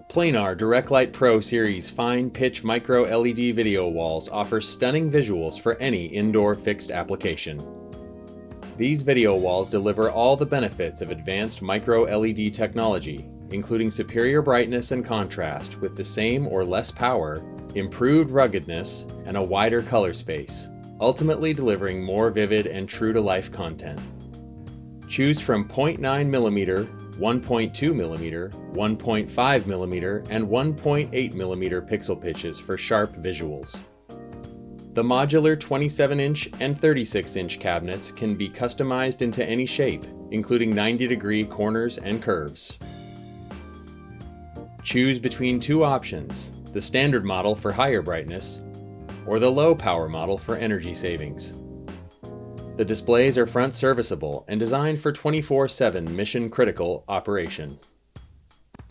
Planar DirectLight Pro Series fine pitch micro LED video walls offer stunning visuals for any indoor fixed application. These video walls deliver all the benefits of advanced micro LED technology, including superior brightness and contrast with the same or less power, improved ruggedness, and a wider color space, ultimately delivering more vivid and true-to-life content. Choose from 0.9mm, 1.2mm, 1.5mm, and 1.8mm pixel pitches for sharp visuals. The modular 27-inch and 36-inch cabinets can be customized into any shape, including 90-degree corners and curves. Choose between two options, the standard model for higher brightness, or the low power model for energy savings. The displays are front serviceable and designed for 24/7 mission-critical operation.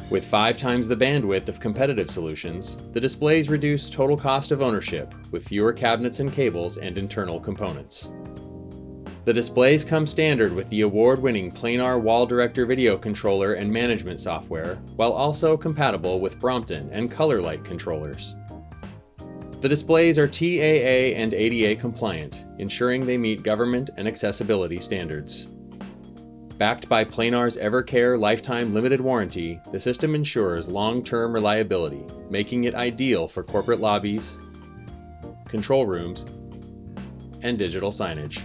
With 5 times the bandwidth of competitive solutions, the displays reduce total cost of ownership with fewer cabinets and cables and internal components. The displays come standard with the award-winning Planar Wall Director video controller and management software, while also compatible with Brompton and ColorLight controllers. The displays are TAA and ADA compliant, ensuring they meet government and accessibility standards. Backed by Planar's EverCare lifetime limited warranty, the system ensures long-term reliability, making it ideal for corporate lobbies, control rooms, and digital signage.